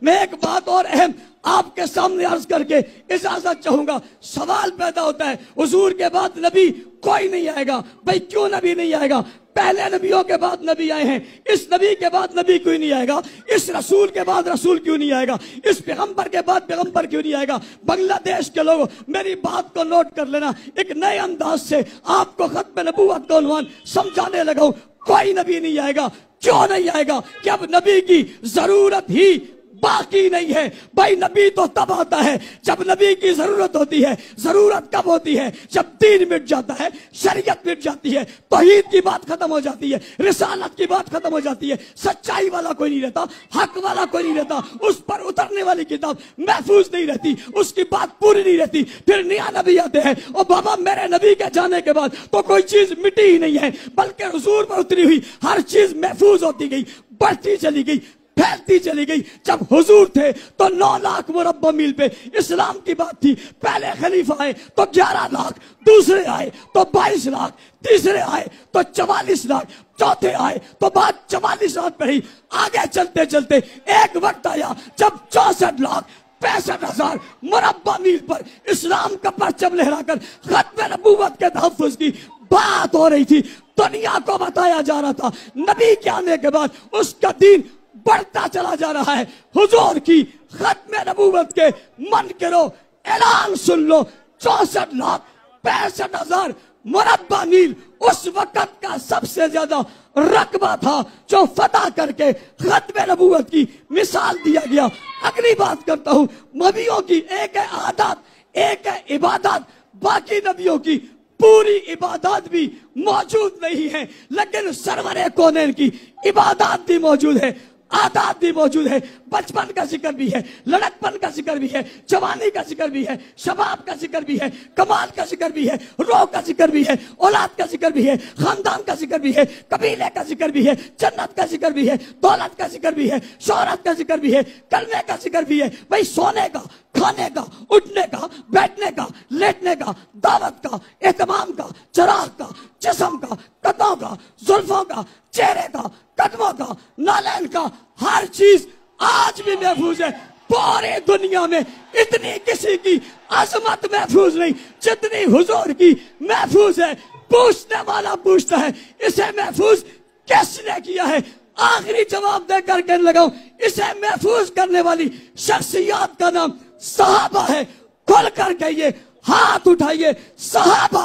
मैं एक बात और अहम आपके सामने अर्ज करके इजाजत चाहूंगा। सवाल पैदा होता है, हुजूर के बाद नबी कोई नहीं आएगा। भाई क्यों नबी नहीं आएगा? पहले नबियों के बाद नबी आए हैं, इस नबी के बाद नबी क्यों नहीं आएगा? इस रसूल के बाद रसूल क्यों नहीं आएगा? इस पैगंबर के बाद पैगंबर क्यों नहीं आएगा? बांग्लादेश के लोगों, मेरी बात को नोट कर लेना। एक नए अंदाज से आपको खत्म नबूवत का उन्वान समझाने लगा हूं। कोई नबी नहीं आएगा। क्यों नहीं आएगा? कि अब नबी की जरूरत ही बाकी नहीं है। भाई नबी तो तब आता है जब नबी की जरूरत होती है। जरूरत कब होती है? जब दीन मिट जाता है, शरीयत मिट जाती है, तौहीद की बात खत्म हो जाती है, रिसालत की बात खत्म हो जाती है, सच्चाई वाला कोई नहीं रहता, हक वाला कोई नहीं रहता, उस पर उतरने वाली किताब महफूज नहीं रहती, उसकी बात पूरी नहीं रहती। फिर नया नबी आते हैं और बाबा मेरे नबी के जाने के बाद तो कोई चीज मिटी ही नहीं है, बल्कि हुजूर पर उतरी हुई हर चीज महफूज होती गई, बढ़ती चली गई, फैलती चली गई। जब हुजूर थे तो 9 लाख मुरब्बा मील पे इस्लाम की बात थी। पहले खलीफा आए तो 11 लाख, दूसरे आए तो 22 लाख, तीसरे आए तो 44 लाख, चौथे आए तो बात 44 लाख पे ही। आगे चलते चलते एक वक्त आया जब 64 लाख 65,000 मुरब्बा मील पर इस्लाम का परचम लहराकर खत्म नबूवत के तहफ्फुज की बात हो रही थी। दुनिया को बताया जा रहा था नबी के आने के बाद उसका दीन बढ़ता चला जा रहा है। हुजूर की खत्म नबूवत के मन करो ऐलान सुन लो। 64 लाख 65,000 मुरब्बा मील उस वक्त का सबसे ज्यादा रकबा था जो फतह करके खत्म नबूवत की मिसाल दिया गया। अगली बात करता हूं, नबियों की एक है आदत, एक है इबादत। बाकी नबियों की पूरी इबादत भी मौजूद नहीं है, लेकिन सरवरे कौनैन की इबादत भी मौजूद है, आदात भी मौजूद है। बचपन का जिक्र भी है, लड़कपन का जिक्र भी है, जवानी का जिक्र भी है, शबाब का जिक्र भी है, कमाल का जिक्र भी है, रोह का जिक्र भी है, औलाद का जिक्र भी है, खानदान का जिक्र भी है, कबीले का जिक्र भी है, जन्नत का जिक्र भी है, दौलत का जिक्र भी है, शोहरत का जिक्र भी है, कलमे का जिक्र भी है। भाई सोने का, खाने का, उठने का, बैठने का, लेटने का, दावत का, एहतमाम का, चराग का, जिस्म का, कदमों का, जुल्फों का, चेहरे का, कदमों का, नालैन का, हर चीज आज भी महफूज है। पूरी दुनिया में इतनी किसी की अजमत महफूज नहीं जितनी हुजूर की महफूज है। पूछने वाला पूछता है इसे महफूज किसने किया है? आखिरी जवाब देकर कहने लगा हूं, इसे महफूज करने वाली शख्सियत का नाम सहाबा है। खुल कर कहिए, हाथ उठाइए, सहाबा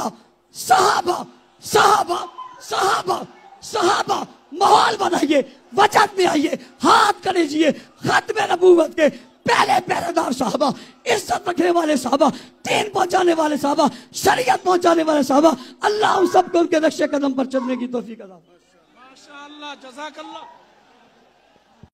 सहाबा सहाबा सहाबा सहाबा। माहौल बनाइए, वजह में आइए, हाथ करीजिए। खत्म नबूवत के पहले पहरेदार साहबा, इज्जत रखने वाले साहबा, दीन पहुंचाने वाले साहबा, शरीयत पहुंचाने वाले साहबा। अल्लाह उन सबको उनके नक्शे कदम पर चलने की तौफीक अता फरमाए। माशाअल्लाह, जज़ाकल्लाह।